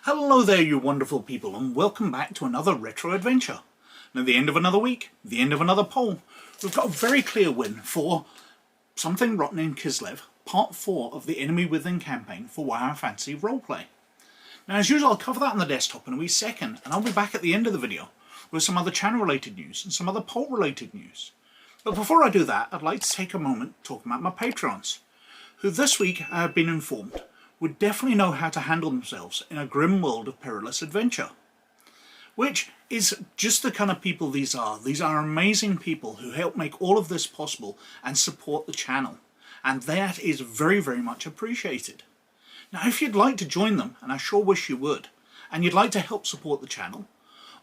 Hello there, you wonderful people, and welcome back to another retro adventure. And at the end of another week, the end of another poll, we've got a very clear win for Something Rotten in Kislev, Part 4 of the Enemy Within campaign for Warhammer Fantasy Roleplay. Now, as usual, I'll cover that on the desktop in a wee second, and I'll be back at the end of the video with some other channel-related news and some other poll-related news. But before I do that, I'd like to take a moment talking about my patrons, who this week I have been informed would definitely know how to handle themselves in a grim world of perilous adventure. Which is just the kind of people these are. These are amazing people who help make all of this possible and support the channel. And that is very, very much appreciated. Now, if you'd like to join them, and I sure wish you would, and you'd like to help support the channel,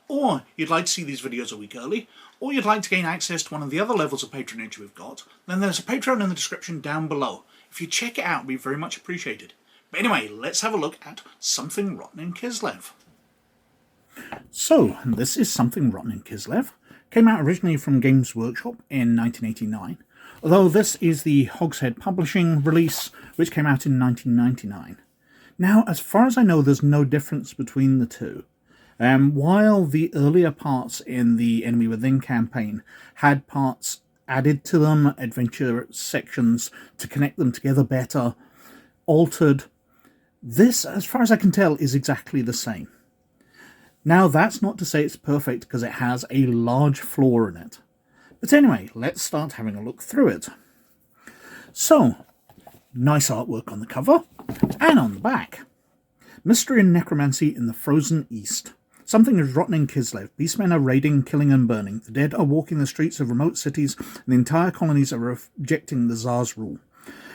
or you'd like to see these videos a week early, or you'd like to gain access to one of the other levels of patronage we've got, then there's a Patreon in the description down below. If you check it out, it'd be very much appreciated. But anyway, let's have a look at Something Rotten in Kislev. So, this is Something Rotten in Kislev. Came out originally from Games Workshop in 1989, although this is the Hogshead Publishing release, which came out in 1999. Now, as far as I know, there's no difference between the two. While the earlier parts in the Enemy Within campaign had parts added to them, adventure sections to connect them together better, altered, this, as far as I can tell, is exactly the same. Now, that's not to say it's perfect, because it has a large flaw in it. But anyway, let's start having a look through it. So, nice artwork on the cover, and on the back. Mystery and necromancy in the frozen east. Something is rotten in Kislev. Beastmen are raiding, killing and burning. The dead are walking the streets of remote cities, and the entire colonies are rejecting the Tsar's rule.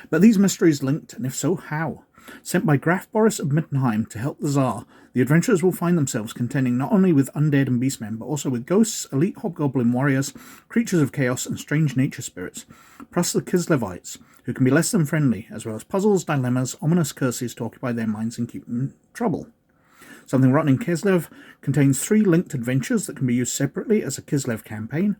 But these mysteries linked, and if so, how? Sent by Graf Boris of Middenheim to help the Tsar, the adventurers will find themselves contending not only with undead and beastmen, but also with ghosts, elite hobgoblin warriors, creatures of chaos, and strange nature spirits, plus the Kislevites, who can be less than friendly, as well as puzzles, dilemmas, ominous curses to occupy their minds and keep them in trouble. Something Rotten in Kislev contains 3 linked adventures that can be used separately as a Kislev campaign,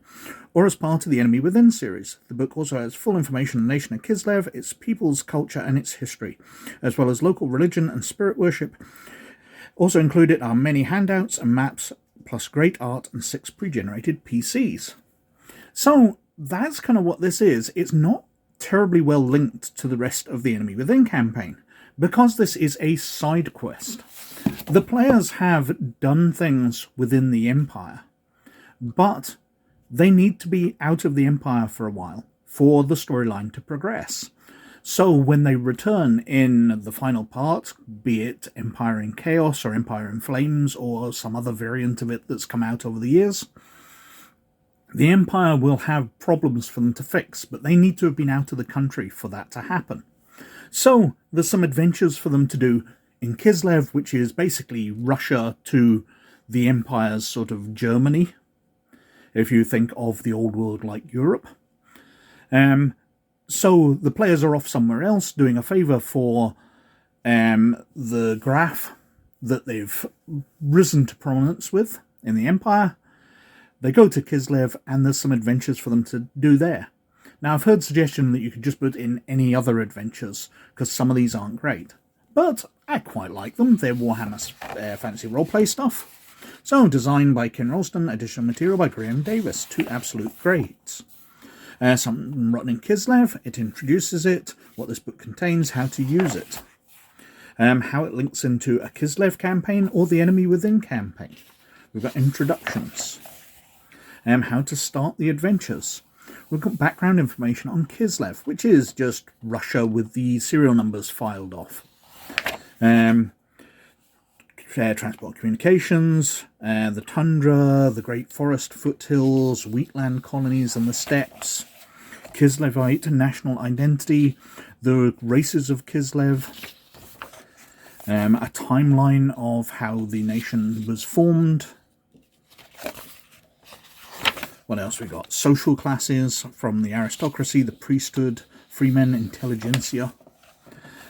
or as part of the Enemy Within series. The book also has full information on the nation of Kislev, its people's culture and its history, as well as local religion and spirit worship. Also included are many handouts and maps, plus great art and 6 pre-generated PCs. So that's kind of what this is. It's not terribly well linked to the rest of the Enemy Within campaign, because this is a side quest. The players have done things within the Empire, but they need to be out of the Empire for a while for the storyline to progress. So when they return in the final part, be it Empire in Chaos or Empire in Flames or some other variant of it that's come out over the years, the Empire will have problems for them to fix, but they need to have been out of the country for that to happen. So there's some adventures for them to do in Kislev, which is basically Russia to the Empire's sort of Germany, if you think of the old world like Europe. So the players are off somewhere else doing a favour for the Graf that they've risen to prominence with in the Empire. They go to Kislev, and there's some adventures for them to do there. Now, I've heard suggestion that you could just put in any other adventures, because some of these aren't great. But I quite like them. They're Warhammer Fantasy Roleplay stuff. So, designed by Ken Ralston, additional material by Graham Davis. 2 absolute greats. Something Rotten in Kislev. It introduces it, what this book contains, how to use it. How it links into a Kislev campaign or the Enemy Within campaign. We've got introductions. How to start the adventures. We've got background information on Kislev, which is just Russia with the serial numbers filed off. Transport communications, the tundra, the great forest foothills, wheatland colonies and the steppes, Kislevite national identity, the races of Kislev, a timeline of how the nation was formed. What else we got? Social classes, from the aristocracy, the priesthood, freemen, intelligentsia.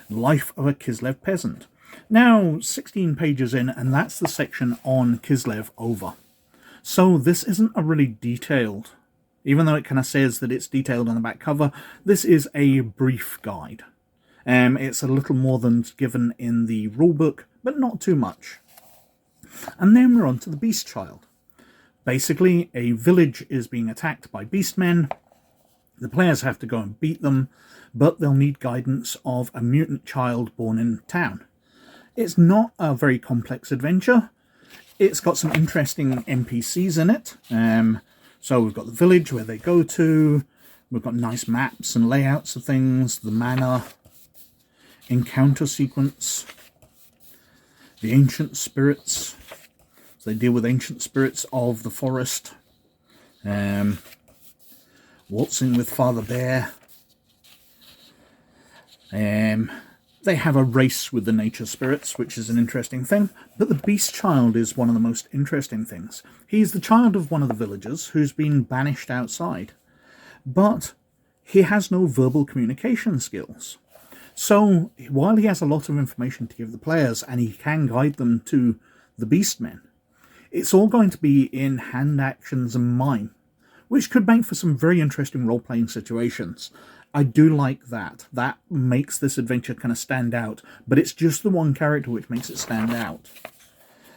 Life of a Kislev peasant. Now, 16 pages in, and that's the section on Kislev over. So this isn't a really detailed, even though it kind of says that it's detailed on the back cover, this is a brief guide. It's a little more than given in the rulebook, but not too much. And then we're on to the Beast Child. Basically, a village is being attacked by Beastmen. The players have to go and beat them, but they'll need guidance of a mutant child born in town. It's not a very complex adventure. It's got some interesting NPCs in it. So we've got the village where they go to. We've got nice maps and layouts of things. The manor, encounter sequence, the ancient spirits. So they deal with ancient spirits of the forest. Waltzing with Father Bear. They have a race with the nature spirits, which is an interesting thing. But the Beast Child is one of the most interesting things. He's the child of one of the villagers who's been banished outside. But he has no verbal communication skills. So, while he has a lot of information to give the players, and he can guide them to the Beastmen, it's all going to be in hand actions and mime, which could make for some very interesting role-playing situations. I do like that. That makes this adventure kind of stand out, but it's just the one character which makes it stand out.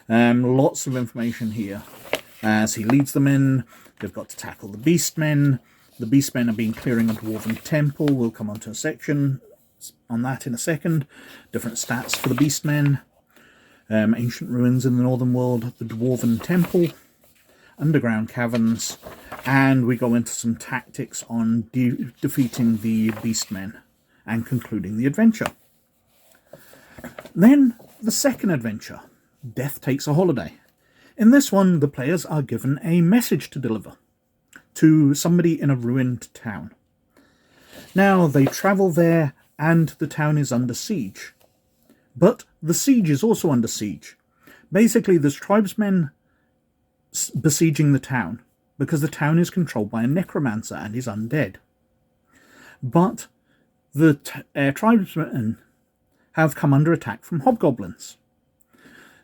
Lots of information here. As he leads them in, they've got to tackle the Beastmen. The Beastmen have been clearing a dwarven temple. We'll come on to a section on that in a second. Different stats for the Beastmen. Ancient ruins in the northern world, the dwarven temple, underground caverns, and we go into some tactics on defeating the Beastmen and concluding the adventure. Then, the second adventure, Death Takes a Holiday. In this one, the players are given a message to deliver to somebody in a ruined town. Now, they travel there, and the town is under siege. But the siege is also under siege. Basically, there's tribesmen besieging the town, because the town is controlled by a necromancer and is undead. But the tribesmen have come under attack from hobgoblins.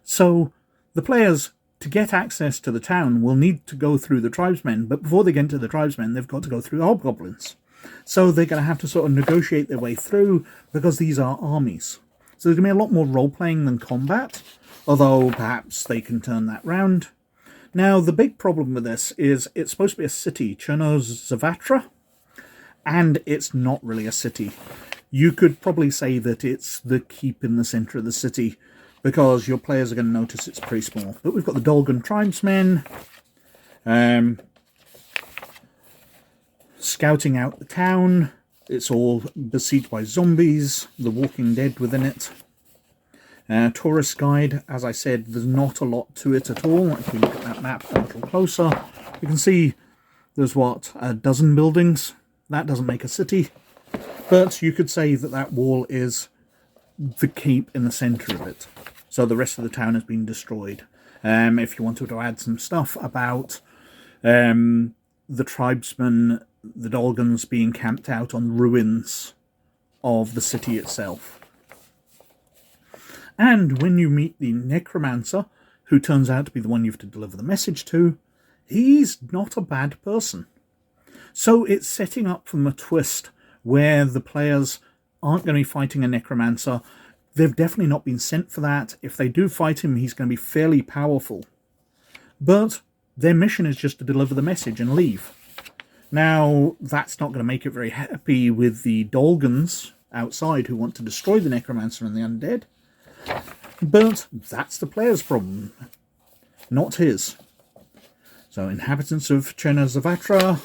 So the players, to get access to the town, will need to go through the tribesmen, but before they get to the tribesmen, they've got to go through the hobgoblins. So they're going to have to sort of negotiate their way through, because these are armies. So there's going to be a lot more role-playing than combat, although perhaps they can turn that round. Now, the big problem with this is it's supposed to be a city, Chernozavatra, and it's not really a city. You could probably say that it's the keep in the centre of the city, because your players are going to notice it's pretty small. But we've got the Dolgan tribesmen, scouting out the town. It's all besieged by zombies, the Walking Dead within it. Tourist guide, as I said, there's not a lot to it at all. If we look at that map a little closer, you can see there's, what, a dozen buildings. That doesn't make a city. But you could say that that wall is the keep in the centre of it. So the rest of the town has been destroyed. If you wanted to add some stuff about the tribesmen, the Dolgans being camped out on ruins of the city itself. And when you meet the necromancer, who turns out to be the one you have to deliver the message to, he's not a bad person. So it's setting up from a twist where the players aren't going to be fighting a necromancer. They've definitely not been sent for that. If they do fight him, he's going to be fairly powerful. But their mission is just to deliver the message and leave. Now, that's not going to make it very happy with the Dolgans outside who want to destroy the necromancer and the undead. But that's the player's problem, not his. So, inhabitants of Chernozavatra,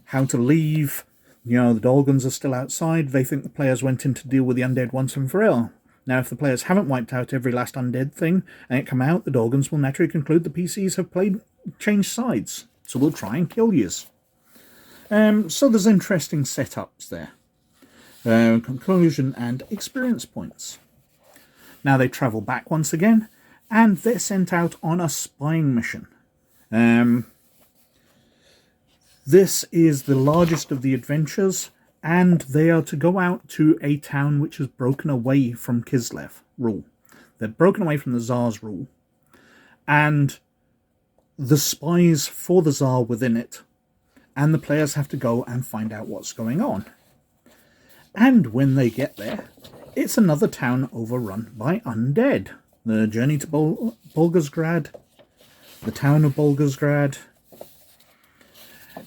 how to leave. You know, the Dolgans are still outside. They think the players went in to deal with the undead once and for all. Now, if the players haven't wiped out every last undead thing, and it come out, the Dolgans will naturally conclude the PCs have changed sides. So we'll try and kill yous. So there's interesting setups there. Conclusion and experience points. Now they travel back once again, and they're sent out on a spying mission. This is the largest of the adventures, and they are to go out to a town which has broken away from Kislev rule. They're broken away from the Tsar's rule, and the spies for the Tsar within it, and the players have to go and find out what's going on. And when they get there, it's another town overrun by undead. the journey to Bolgazgrad, the town of Bolgazgrad,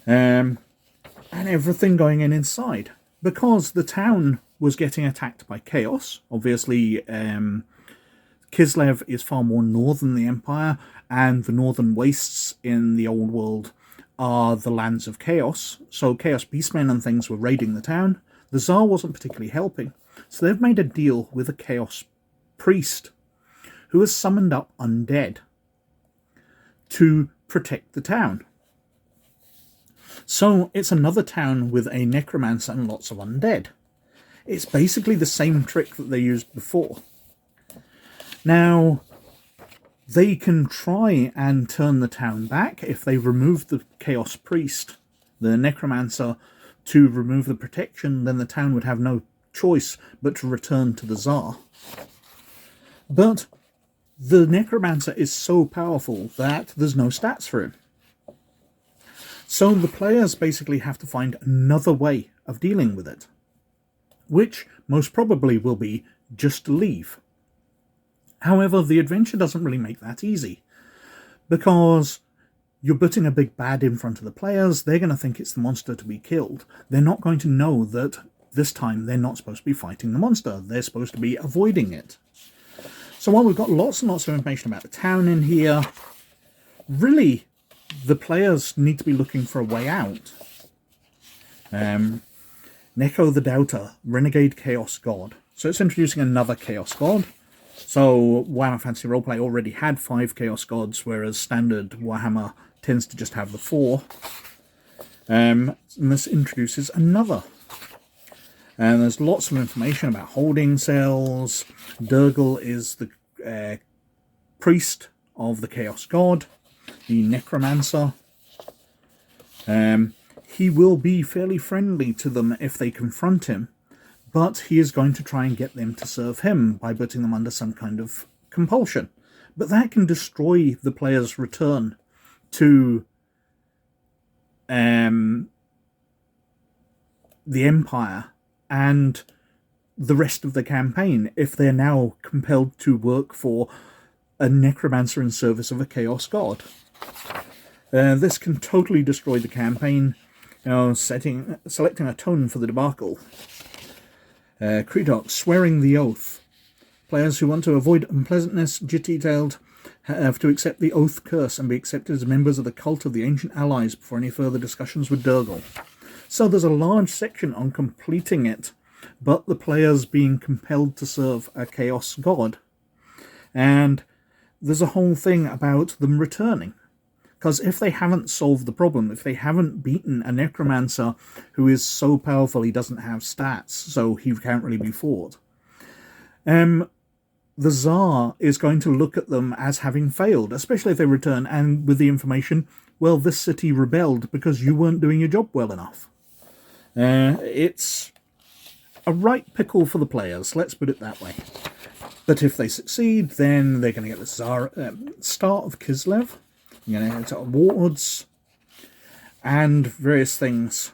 and everything going in inside. Because the town was getting attacked by chaos. Obviously, Kislev is far more northern than the Empire, and the northern wastes in the old world are the lands of chaos. So chaos beastmen and things were raiding the town. The Tsar wasn't particularly helping, so they've made a deal with a chaos priest who has summoned up undead to protect the town. So it's another town with a necromancer and lots of undead. It's basically the same trick that they used before. Now, they can try and turn the town back if they remove the chaos priest, the necromancer, to remove the protection. Then the town would have no choice but to return to the Tsar. But the necromancer is so powerful that there's no stats for him. So the players basically have to find another way of dealing with it, which most probably will be just to leave. However, the adventure doesn't really make that easy, because you're putting a big bad in front of the players. They're going to think it's the monster to be killed. They're not going to know that this time they're not supposed to be fighting the monster. They're supposed to be avoiding it. So while we've got lots and lots of information about the town in here, really, the players need to be looking for a way out. Neko the Doubter, Renegade Chaos God. So it's introducing another Chaos God. So Warhammer Fantasy Roleplay already had 5 Chaos Gods, whereas standard Warhammer tends to just have the 4. And this introduces another. And there's lots of information about holding cells. Durgal is the priest of the Chaos God, the Necromancer. He will be fairly friendly to them if they confront him, but he is going to try and get them to serve him by putting them under some kind of compulsion. But that can destroy the player's return to the Empire and the rest of the campaign if they're now compelled to work for a necromancer in service of a chaos god. This can totally destroy the campaign, selecting a tone for the debacle. Credoc, swearing the oath. Players who want to avoid unpleasantness, detailed, have to accept the oath curse and be accepted as members of the cult of the ancient allies before any further discussions with Durgal. So there's a large section on completing it, but the players being compelled to serve a chaos god. And there's a whole thing about them returning. Because if they haven't solved the problem, if they haven't beaten a necromancer who is so powerful he doesn't have stats, so he can't really be fought, the Tsar is going to look at them as having failed, especially if they return and with the information, well, this city rebelled because you weren't doing your job well enough. It's a right pickle for the players, let's put it that way. But if they succeed, then they're going to get the Tsar, start of Kislev. You're going to get awards and various things.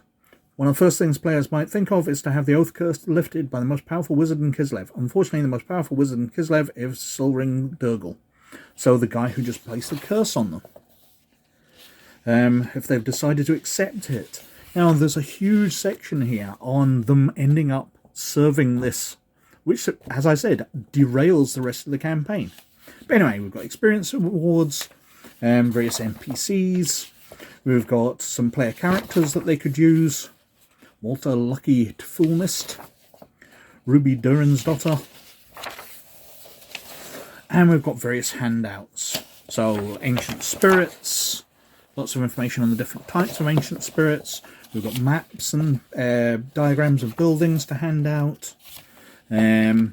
One of the first things players might think of is to have the oath curse lifted by the most powerful wizard in Kislev. Unfortunately, the most powerful wizard in Kislev is Silring Durgal, so the guy who just placed the curse on them. If they've decided to accept it. Now, there's a huge section here on them ending up serving this, which, as I said, derails the rest of the campaign. But anyway, we've got experience awards, various NPCs. We've got some player characters that they could use. Walter Lucky Tfulmist, Ruby Durin's daughter. And we've got various handouts. So, ancient spirits. Lots of information on the different types of ancient spirits. We've got maps and diagrams of buildings to hand out. The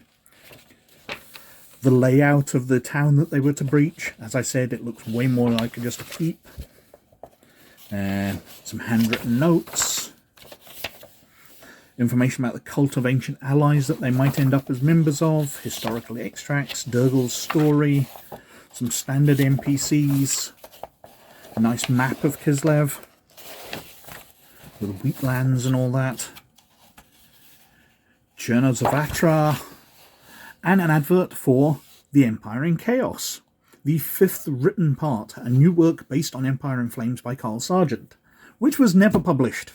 layout of the town that they were to breach. As I said, it looks way more like just a keep. Some handwritten notes. Information about the cult of ancient allies that they might end up as members of. Historical extracts. Durgal's story. Some standard NPCs. A nice map of Kislev. With wheatlands and all that. Journals of Atra. And an advert for The Empire in Chaos, the 5th written part, a new work based on Empire in Flames by Carl Sargent, which was never published.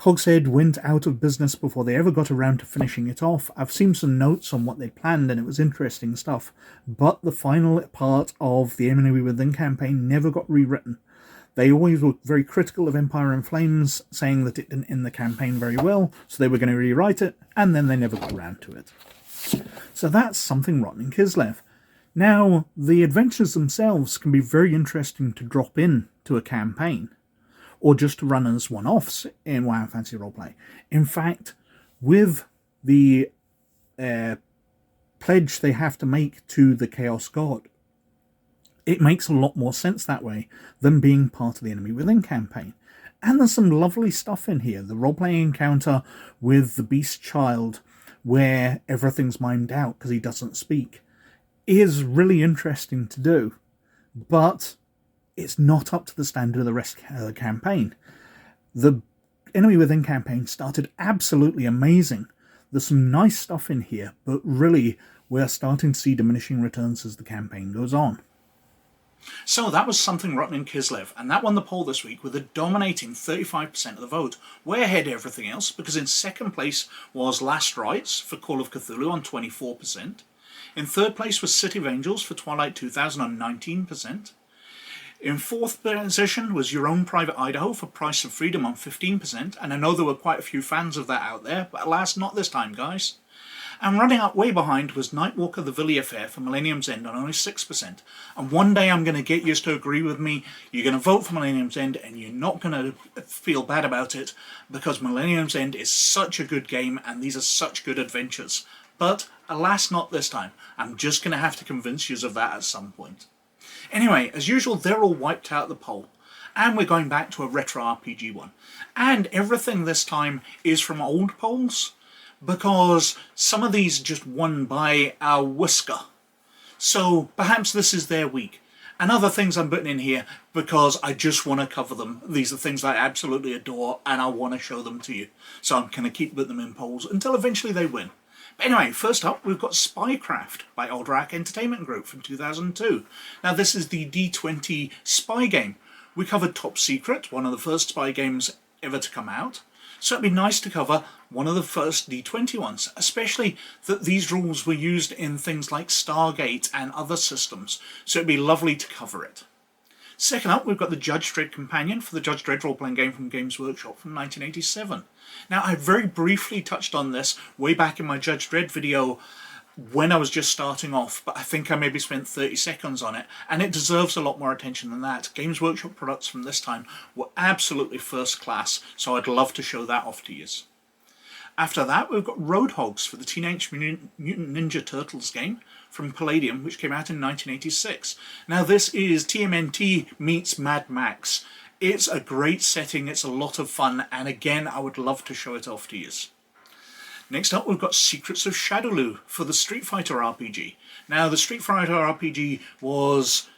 Hogshead went out of business before they ever got around to finishing it off. I've seen some notes on what they planned, and it was interesting stuff, but the final part of the Enemy Within campaign never got rewritten. They always were very critical of Empire in Flames, saying that it didn't end the campaign very well, so they were going to rewrite it, and then they never got around to it. So that's Something Rotten in Kislev. Now, the adventures themselves can be very interesting to drop in to a campaign, or just to run as one-offs in Warhammer Fantasy Roleplay. In fact, with the pledge they have to make to the Chaos God, it makes a lot more sense that way than being part of the Enemy Within campaign. And there's some lovely stuff in here. The role-playing encounter with the Beast Child, where everything's mimed out because he doesn't speak, is really interesting to do. But it's not up to the standard of the rest of the campaign. The Enemy Within campaign started absolutely amazing. There's some nice stuff in here, but really we're starting to see diminishing returns as the campaign goes on. So that was Something Rotten in Kislev, and that won the poll this week with a dominating 35% of the vote, way ahead of everything else, because in second place was Last Rites for Call of Cthulhu on 24%. In third place was City of Angels for Twilight 2000 on 19%. In fourth position was Your Own Private Idaho for Price of Freedom on 15%, and I know there were quite a few fans of that out there, but alas, not this time, guys. And running up way behind was Nightwalker the Villy Affair for Millennium's End on only 6%. And one day I'm going to get you to agree with me. You're going to vote for Millennium's End, and you're not going to feel bad about it, because Millennium's End is such a good game, and these are such good adventures. But alas, not this time. I'm just going to have to convince you of that at some point. Anyway, as usual, they're all wiped out the poll. And we're going back to a retro RPG one. And everything this time is from old polls, because some of these just won by a whisker. So perhaps this is their week. And other things I'm putting in here because I just want to cover them. These are things I absolutely adore, and I want to show them to you. So I'm going to keep putting them in polls until eventually they win. But anyway, first up, we've got Spycraft by Alderac Entertainment Group from 2002. Now, this is the D20 spy game. We covered Top Secret, one of the first spy games ever to come out. So it'd be nice to cover one of the first D20 ones, especially that these rules were used in things like Stargate and other systems. So it'd be lovely to cover it. Second up, we've got the Judge Dredd Companion for the Judge Dredd role-playing game from Games Workshop from 1987. Now, I very briefly touched on this way back in my Judge Dredd video when I was just starting off, but I think I maybe spent 30 seconds on it, and it deserves a lot more attention than that. Games Workshop products from this time were absolutely first class, so I'd love to show that off to you. After that, we've got Roadhogs for the Teenage Mutant Ninja Turtles game from Palladium, which came out in 1986. Now, this is TMNT meets Mad Max. It's a great setting, it's a lot of fun, and again, I would love to show it off to you. Next up, we've got Secrets of Shadowloo for the Street Fighter RPG. Now, the Street Fighter RPG was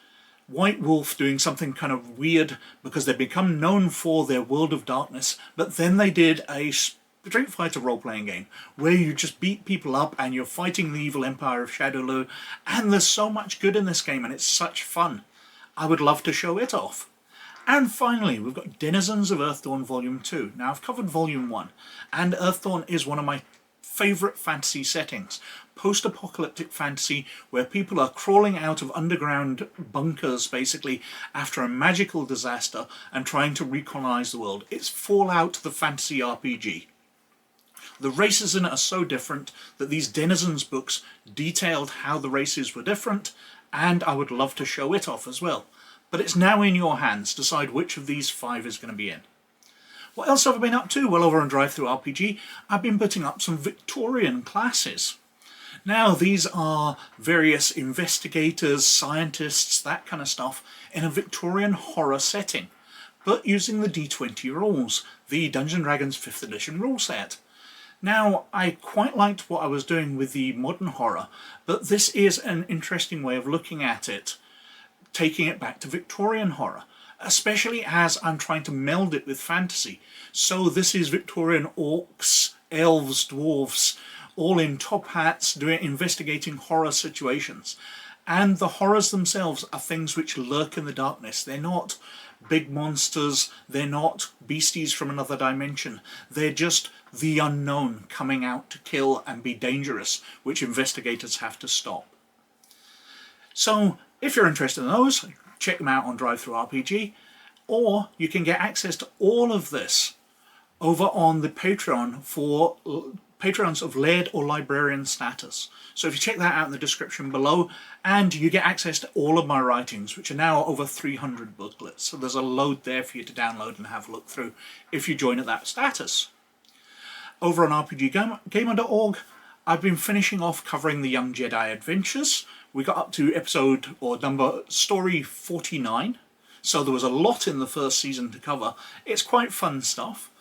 White Wolf doing something kind of weird because they'd become known for their World of Darkness, but then they did a Street Fighter role-playing game where you just beat people up and you're fighting the evil empire of Shadowloo, and there's so much good in this game and it's such fun. I would love to show it off. And finally, we've got Denizens of Earthdawn Volume 2. Now, I've covered Volume 1, and Earthdawn is one of my favourite fantasy settings. Post-apocalyptic fantasy where people are crawling out of underground bunkers, basically, after a magical disaster and trying to recolonise the world. It's Fallout the fantasy RPG. The races in it are so different that these Denizens books detailed how the races were different, and I would love to show it off as well. But it's now in your hands to decide which of these 5 is going to be in. What else have I been up to? Well, over on Drive Through RPG, I've been putting up some Victorian classes. Now, these are various investigators, scientists, that kind of stuff, in a Victorian horror setting, but using the D20 rules, the Dungeons & Dragons 5th edition rule set. Now, I quite liked what I was doing with the modern horror, but this is an interesting way of looking at it, taking it back to Victorian horror, especially as I'm trying to meld it with fantasy. So this is Victorian orcs, elves, dwarves, all in top hats, investigating horror situations. And the horrors themselves are things which lurk in the darkness. They're not big monsters, they're not beasties from another dimension. They're just the unknown coming out to kill and be dangerous, which investigators have to stop. So if you're interested in those, check them out on DriveThruRPG, or you can get access to all of this over on the Patreon for patrons of Laird or Librarian status. So if you check that out in the description below, and you get access to all of my writings, which are now over 300 booklets. So there's a load there for you to download and have a look through if you join at that status. Over on RPGgamer.org, I've been finishing off covering the Young Jedi Adventures. We got up to story 49, so there was a lot in the first season to cover. It's quite fun stuff.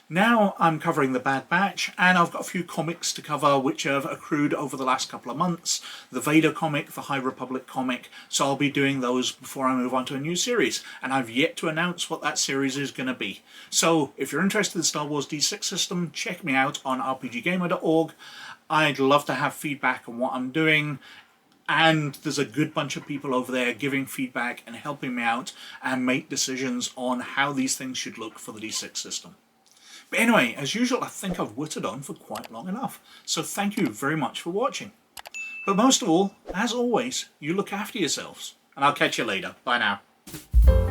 Now I'm covering the Bad Batch, and I've got a few comics to cover which have accrued over the last couple of months. The Vader comic, the High Republic comic, so I'll be doing those before I move on to a new series. And I've yet to announce what that series is going to be. So if you're interested in the Star Wars D6 system, check me out on rpggamer.org. I'd love to have feedback on what I'm doing. And there's a good bunch of people over there giving feedback and helping me out and make decisions on how these things should look for the D6 system. But anyway, as usual, I think I've whittled on for quite long enough. So thank you very much for watching. But most of all, as always, you look after yourselves. And I'll catch you later. Bye now.